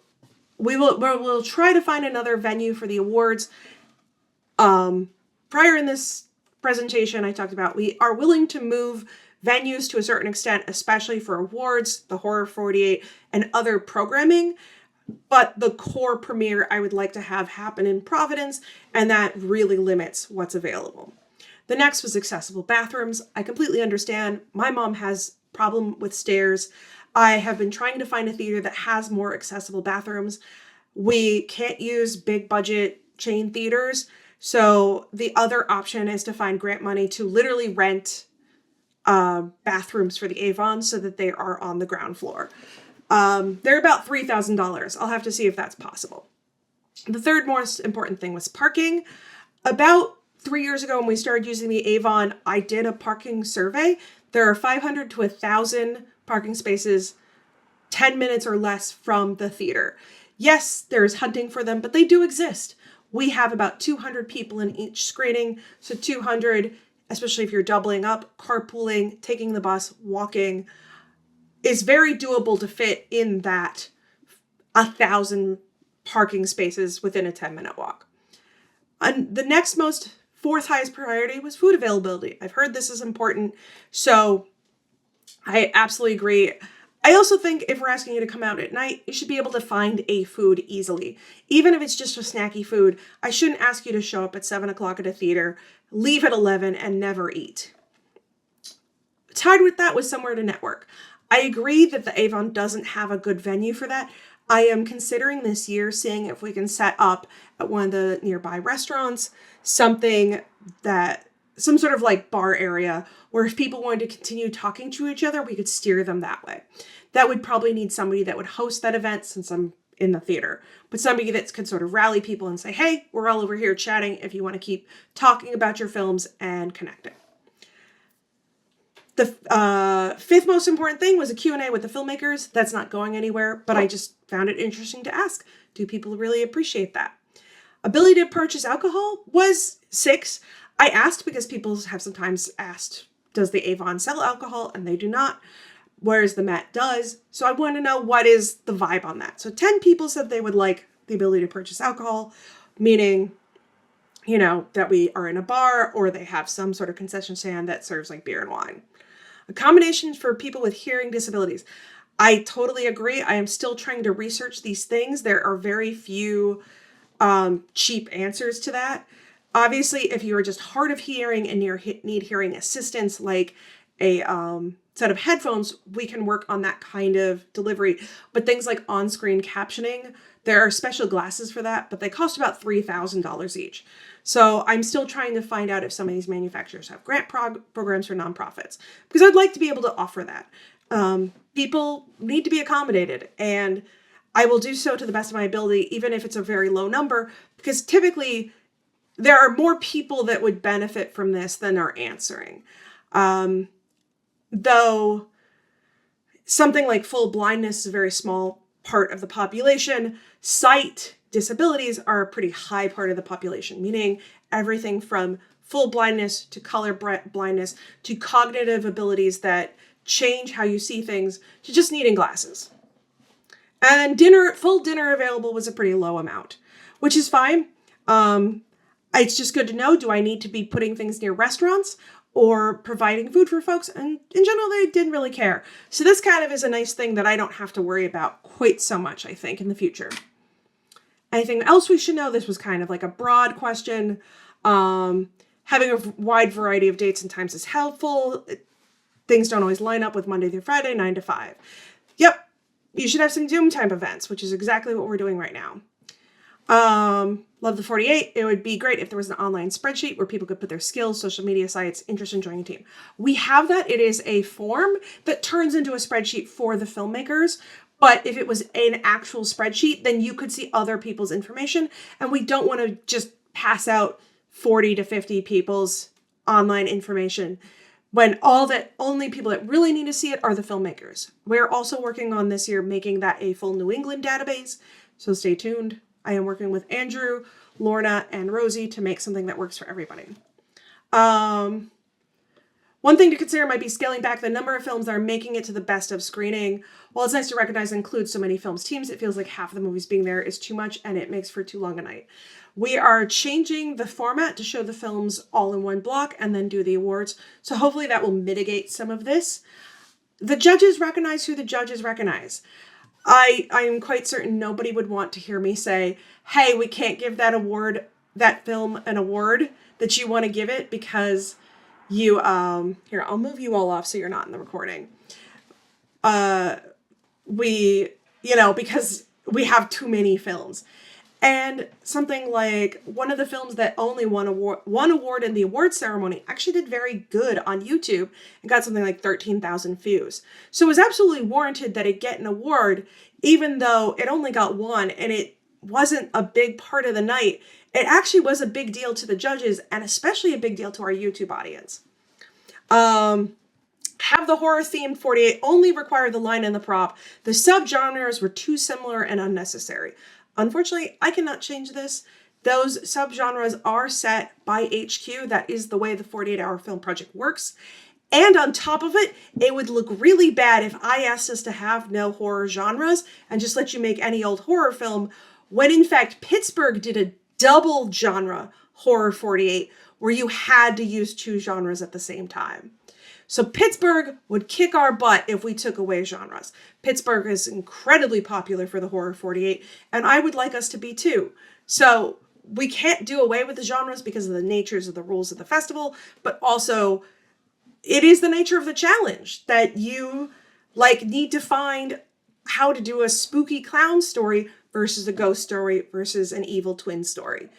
we'll try to find another venue for the awards. Prior in this presentation, I talked about we are willing to move venues to a certain extent, especially for awards, the Horror 48, and other programming. But the core premiere I would like to have happen in Providence, and that really limits what's available. The next was accessible bathrooms. I completely understand. My mom has a problem with stairs. I have been trying to find a theater that has more accessible bathrooms. We can't use big budget chain theaters. So the other option is to find grant money to literally rent bathrooms for the Avon so that they are on the ground floor. They're about $3,000. I'll have to see if that's possible. The third most important thing was parking. About 3 years ago when we started using the Avon, I did a parking survey. There are 500 to 1,000 parking spaces 10 minutes or less from the theater. Yes, there's hunting for them, but they do exist. We have about 200 people in each screening. So 200, especially if you're doubling up, carpooling, taking the bus, walking, is very doable to fit in that 1,000 parking spaces within a 10-minute walk. And the next fourth highest priority was food availability. I've heard this is important, so I absolutely agree. I also think if we're asking you to come out at night, you should be able to find a food easily. Even if it's just a snacky food, I shouldn't ask you to show up at 7 o'clock at a theater, leave at 11, and never eat. Tied with that was somewhere to network. I agree that the Avon doesn't have a good venue for that. I am considering this year seeing if we can set up at one of the nearby restaurants some sort of like bar area where if people wanted to continue talking to each other, we could steer them that way. That would probably need somebody that would host that event since I'm in the theater, but somebody that could sort of rally people and say, hey, we're all over here chatting if you want to keep talking about your films and connecting. The fifth most important thing was a Q&A with the filmmakers. That's not going anywhere, but I just found it interesting to ask. Do people really appreciate that? Ability to purchase alcohol was 6. I asked because people have sometimes asked does the Avon sell alcohol? And they do not. Whereas the Met does. So I want to know what is the vibe on that. So 10 people said they would like the ability to purchase alcohol, meaning, you know, that we are in a bar or they have some sort of concession stand that serves like beer and wine. Accommodations for people with hearing disabilities. I totally agree. I am still trying to research these things. There are very few cheap answers to that. Obviously, if you are just hard of hearing and you need hearing assistance, like a set of headphones, we can work on that kind of delivery. But things like on-screen captioning, there are special glasses for that, but they cost about $3,000 each. So I'm still trying to find out if some of these manufacturers have grant programs for nonprofits, because I'd like to be able to offer that. People need to be accommodated, and I will do so to the best of my ability, even if it's a very low number, because typically there are more people that would benefit from this than are answering. Though something like full blindness is a very small part of the population, sight disabilities are a pretty high part of the population, meaning everything from full blindness to color blindness to cognitive abilities that change how you see things to just needing glasses. And full dinner available was a pretty low amount, which is fine. It's just good to know, do I need to be putting things near restaurants or providing food for folks? And in general, they didn't really care. So this kind of is a nice thing that I don't have to worry about quite so much, I think, in the future. Anything else we should know? This was kind of like a broad question. Having a wide variety of dates and times is helpful. Things don't always line up with Monday through Friday, 9 to 5. Yep, you should have some Zoom type events, which is exactly what we're doing right now. Love the 48. It would be great if there was an online spreadsheet where people could put their skills, social media sites, interest in joining a team. We have that. It is a form that turns into a spreadsheet for the filmmakers. But if it was an actual spreadsheet, then you could see other people's information. And we don't want to just pass out 40 to 50 people's online information when only people that really need to see it are the filmmakers. We're also working on this year making that a full New England database. So stay tuned. I am working with Andrew, Lorna, and Rosie to make something that works for everybody. One thing to consider might be scaling back the number of films that are making it to the best of screening. While it's nice to recognize and include so many films teams, it feels like half of the movies being there is too much and it makes for too long a night. We are changing the format to show the films all in one block and then do the awards. So hopefully that will mitigate some of this. The judges recognize who the judges recognize. I am quite certain nobody would want to hear me say, hey, we can't give that film an award that you want to give it because you, here, I'll move you all off so you're not in the recording. Because we have too many films. And something like one of the films that only won award in the award ceremony actually did very good on YouTube and got something like 13,000 views. So it was absolutely warranted that it get an award, even though it only got one and it wasn't a big part of the night. It actually was a big deal to the judges and especially a big deal to our YouTube audience. Have the horror-themed 48 only require the line and the prop. The subgenres were too similar and unnecessary. Unfortunately, I cannot change this. Those subgenres are set by HQ. That is the way the 48-hour film project works. And on top of it, it would look really bad if I asked us to have no horror genres and just let you make any old horror film, when in fact Pittsburgh did a double genre horror 48 where you had to use two genres at the same time. So Pittsburgh would kick our butt if we took away genres. Pittsburgh is incredibly popular for the horror 48, and I would like us to be too. So we can't do away with the genres because of the natures of the rules of the festival, but also it is the nature of the challenge that you need to find how to do a spooky clown story versus a ghost story versus an evil twin story.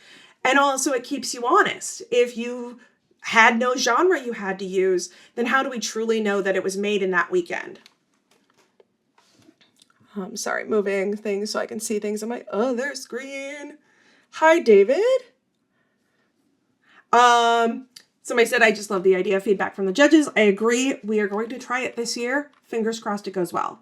And also it keeps you honest. If you had no genre you had to use, then how do we truly know that it was made in that weekend? I'm sorry, moving things so I can see things on my other screen. Hi, David. Somebody said, I just love the idea of feedback from the judges. I agree. We are going to try it this year. Fingers crossed it goes well.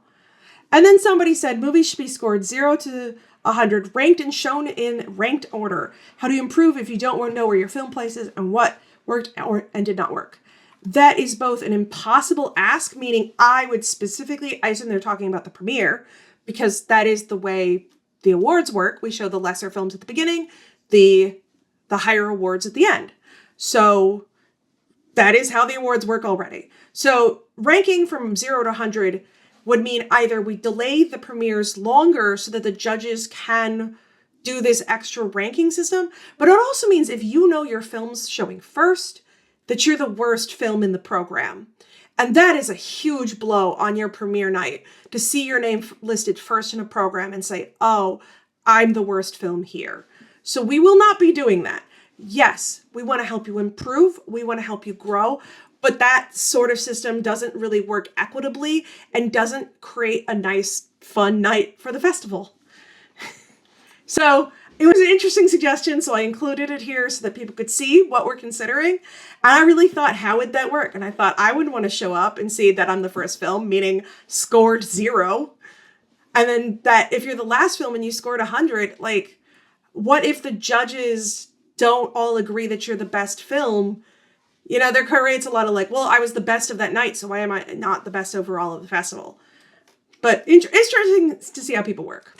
And then somebody said, movies should be scored 0 to 100, ranked and shown in ranked order. How do you improve if you don't know where your film places and what worked and did not work? that is both an impossible ask, meaning I assume they're talking about the premiere, because that is the way the awards work. We show the lesser films at the beginning, the higher awards at the end. So that is how the awards work already. So ranking from 0 to 100 would mean either we delay the premieres longer so that the judges can do this extra ranking system, but it also means if you know your film's showing first, that you're the worst film in the program. And that is a huge blow on your premiere night, to see your name listed first in a program and say, oh, I'm the worst film here. So we will not be doing that. Yes, we want to help you improve. We want to help you grow. But that sort of system doesn't really work equitably and doesn't create a nice, fun night for the festival. So it was an interesting suggestion, so I included it here so that people could see what we're considering. And I really thought, how would that work? And I thought I would want to show up and see that I'm the first film, meaning scored 0. And then that if you're the last film and you scored 100, like, what if the judges don't all agree that you're the best film? You know, there creates a lot of like, well, I was the best of that night, so why am I not the best overall of the festival? But interesting to see how people work.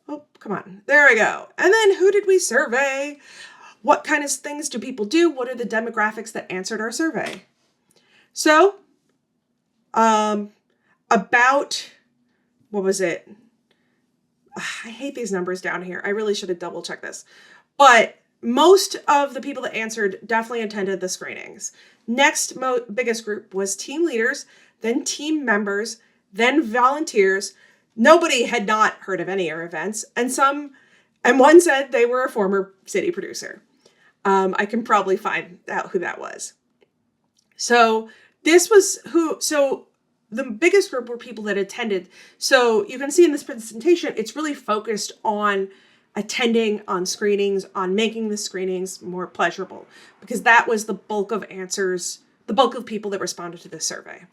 Oh, come on. There we go. And then who did we survey? What kind of things do people do? What are the demographics that answered our survey? So, about, what was it? I hate these numbers down here. I really should have double checked this. But most of the people that answered definitely attended the screenings. Next biggest group was team leaders, then team members, then volunteers. Nobody had not heard of any of our events, and one said they were a former city producer. I can probably find out who that was. So the biggest group were people that attended. So you can see in this presentation, it's really focused on attending, on screenings, on making the screenings more pleasurable, because that was the bulk of answers, the bulk of people that responded to this survey.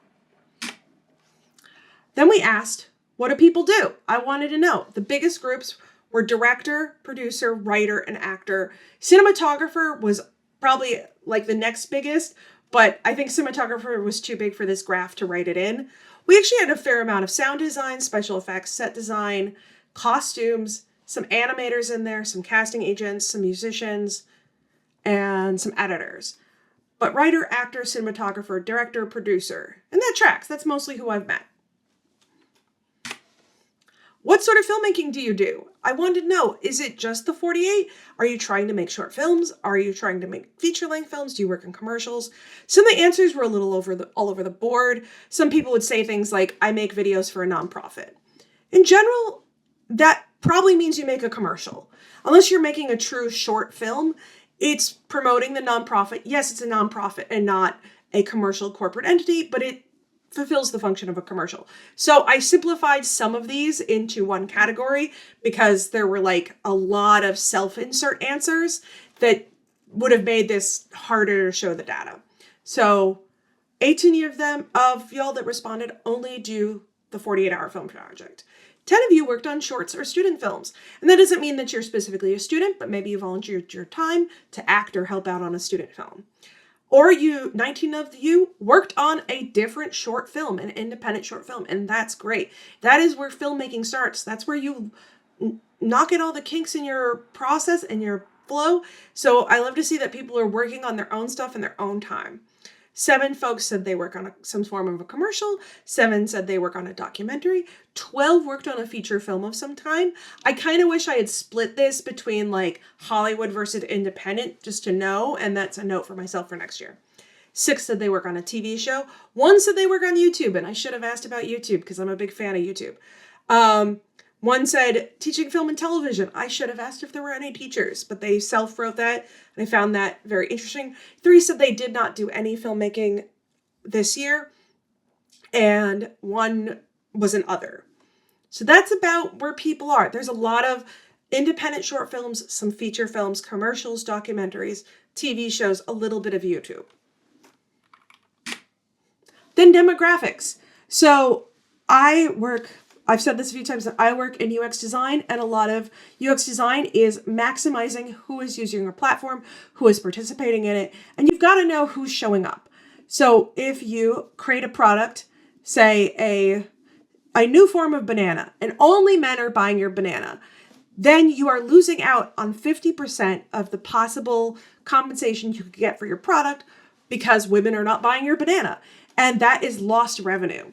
Then we asked, what do people do? I wanted to know. The biggest groups were director, producer, writer, and actor. Cinematographer was probably like the next biggest, but I think cinematographer was too big for this graph to write it in. We actually had a fair amount of sound design, special effects, set design, costumes, some animators in there, some casting agents, some musicians, and some editors. But writer, actor, cinematographer, director, producer, and that tracks. That's mostly who I've met. What sort of filmmaking do you do? I wanted to know, is it just the 48? Are you trying to make short films? Are you trying to make feature-length films? Do you work in commercials? Some of the answers were a little all over the board. Some people would say things like, I make videos for a nonprofit. In general, that probably means you make a commercial. Unless you're making a true short film, it's promoting the nonprofit. Yes, it's a nonprofit and not a commercial corporate entity, but it fulfills the function of a commercial. So I simplified some of these into one category because there were like a lot of self-insert answers that would have made this harder to show the data. So 18 of y'all that responded only do the 48-hour film project. 10 of you worked on shorts or student films. And that doesn't mean that you're specifically a student, but maybe you volunteered your time to act or help out on a student film. Or 19 of you worked on a different short film, an independent short film, and that's great. That is where filmmaking starts. That's where you knock in all the kinks in your process and your flow. So I love to see that people are working on their own stuff in their own time. 7 folks said they work on some form of a commercial. 7 said they work on a documentary. 12 worked on a feature film of some kind. I kind of wish I had split this between like Hollywood versus independent just to know, and that's a note for myself for next year. 6 said they work on a TV show. 1 said they work on YouTube, and I should have asked about YouTube because I'm a big fan of YouTube. 1 said teaching film and television. I should have asked if there were any teachers, but they self-wrote that, and I found that very interesting. 3 said they did not do any filmmaking this year, and 1 was an other. So that's about where people are. There's a lot of independent short films, some feature films, commercials, documentaries, TV shows, a little bit of YouTube. Then demographics. So I've said this a few times, that I work in UX design, and a lot of UX design is maximizing who is using your platform, who is participating in it, and you've got to know who's showing up. So if you create a product, say a new form of banana, and only men are buying your banana, then you are losing out on 50% of the possible compensation you could get for your product because women are not buying your banana. And that is lost revenue.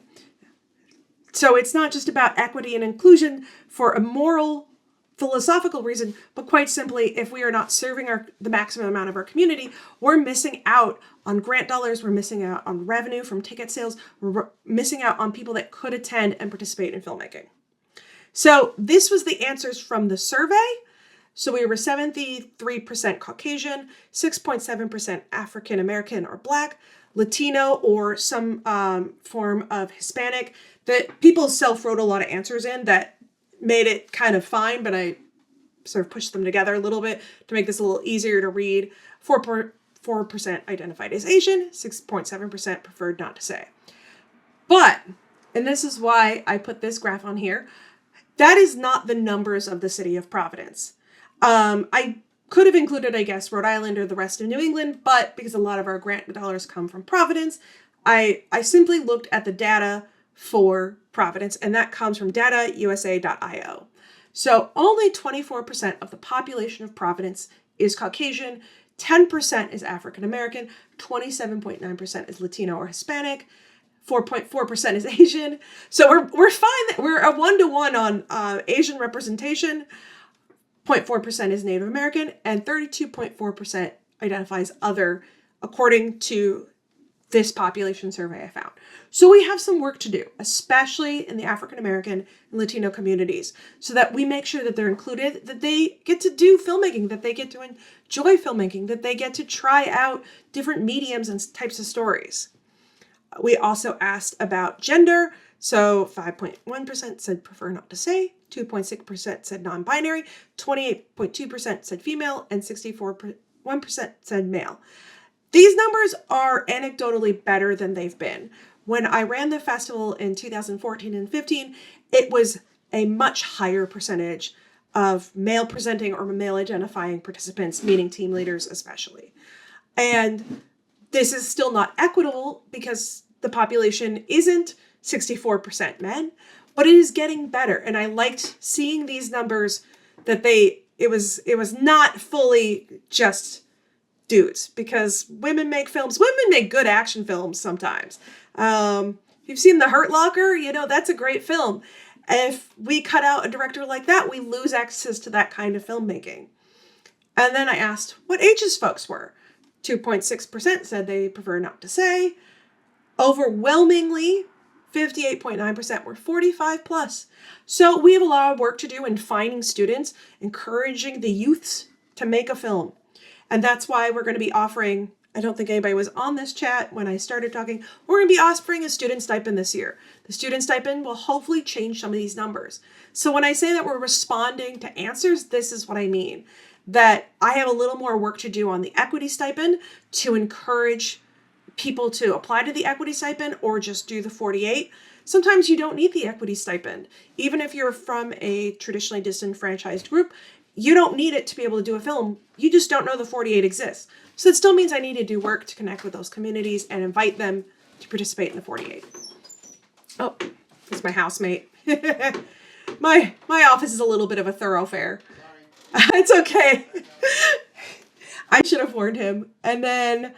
So it's not just about equity and inclusion for a moral, philosophical reason, but quite simply, if we are not serving the maximum amount of our community, we're missing out on grant dollars, we're missing out on revenue from ticket sales, we're missing out on people that could attend and participate in filmmaking. So this was the answers from the survey. So we were 73% Caucasian, 6.7% African American or Black, Latino, or some form of Hispanic. That people self-wrote a lot of answers in that made it kind of fine, but I sort of pushed them together a little bit to make this a little easier to read. 4% identified as Asian, 6.7% preferred not to say. But, and this is why I put this graph on here, that is not the numbers of the city of Providence. I could have included, I guess, Rhode Island or the rest of New England, but because a lot of our grant dollars come from Providence, I simply looked at the data for Providence, and that comes from datausa.io. So only 24% of the population of Providence is Caucasian, 10% is African American, 27.9% is Latino or Hispanic, 4.4% is Asian. So we're fine that we're a 1-to-1 on Asian representation. 0.4% is Native American, and 32.4% identifies other, according to this population survey I found. So we have some work to do, especially in the African American and Latino communities, so that we make sure that they're included, that they get to do filmmaking, that they get to enjoy filmmaking, that they get to try out different mediums and types of stories. We also asked about gender. So 5.1% said prefer not to say, 2.6% said non-binary, 28.2% said female, and 64.1% said male. These numbers are anecdotally better than they've been. When I ran the festival in 2014 and 15, it was a much higher percentage of male presenting or male identifying participants, meaning team leaders especially. And this is still not equitable because the population isn't 64% men, but it is getting better. And I liked seeing these numbers that it was not fully just dudes, because women make films. Women make good action films sometimes. You've seen The Hurt Locker, that's a great film. If we cut out a director like that, we lose access to that kind of filmmaking. And then I asked what ages folks were. 2.6% said they prefer not to say. Overwhelmingly, 58.9% were 45 plus. So we have a lot of work to do in finding students, encouraging the youths to make a film. And that's why we're going to be offering, I don't think anybody was on this chat when I started talking, we're going to be offering a student stipend this year. The student stipend will hopefully change some of these numbers. So when I say that we're responding to answers, this is what I mean. That I have a little more work to do on the equity stipend to encourage people to apply to the equity stipend or just do the 48. Sometimes you don't need the equity stipend. Even if you're from a traditionally disenfranchised group, you don't need it to be able to do a film. You just don't know the 48 exists. So it still means I need to do work to connect with those communities and invite them to participate in the 48. Oh, it's my housemate. My office is a little bit of a thoroughfare. It's okay. I should have warned him. And then,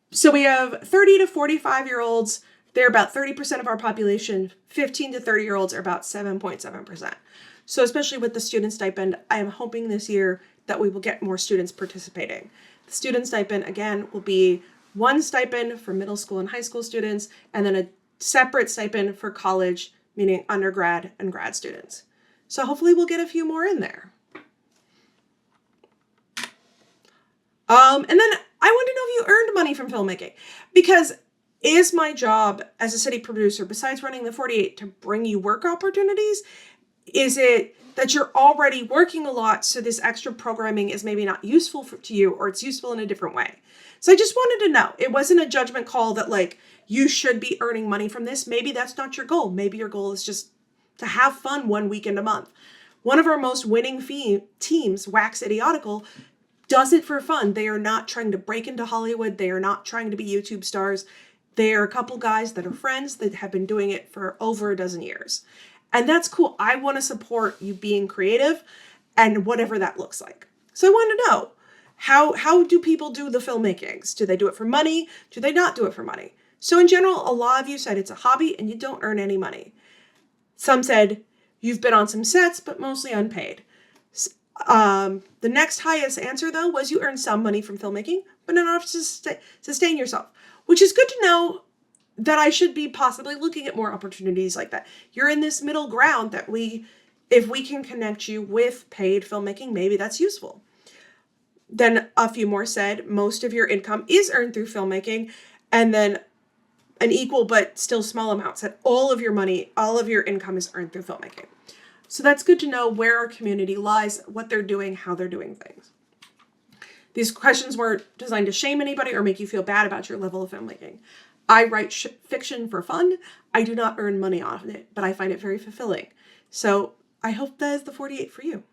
so we have 30 to 45-year-olds. They're about 30% of our population. 15 to 30-year-olds are about 7.7%. So especially with the student stipend, I am hoping this year that we will get more students participating. The student stipend, again, will be one stipend for middle school and high school students, and then a separate stipend for college, meaning undergrad and grad students. So hopefully we'll get a few more in there. And then I want to know if you earned money from filmmaking, because is my job as a city producer, besides running the 48, to bring you work opportunities? Is it that you're already working a lot, so this extra programming is maybe not useful to you, or it's useful in a different way? So I just wanted to know. It wasn't a judgment call that like you should be earning money from this. Maybe that's not your goal. Maybe your goal is just to have fun one weekend a month. One of our most winning teams, Wax Idiotical, does it for fun. They are not trying to break into Hollywood. They are not trying to be YouTube stars. They're a couple guys that are friends that have been doing it for over a dozen years. And that's cool. I want to support you being creative and whatever that looks like. So I want to know, how do people do the filmmakings? Do they do it for money? Do they not do it for money? So in general, a lot of you said it's a hobby and you don't earn any money. Some said you've been on some sets, but mostly unpaid. The next highest answer, though, was you earn some money from filmmaking, but not enough to sustain yourself, which is good to know that I should be possibly looking at more opportunities like that. You're in this middle ground that if we can connect you with paid filmmaking, maybe that's useful. Then a few more said most of your income is earned through filmmaking, and then an equal but still small amount said all of your money, all of your income is earned through filmmaking. So that's good to know where our community lies, what they're doing, how they're doing things. These questions weren't designed to shame anybody or make you feel bad about your level of filmmaking. I write fiction for fun. I do not earn money off of it, but I find it very fulfilling. So I hope that is the 48 for you.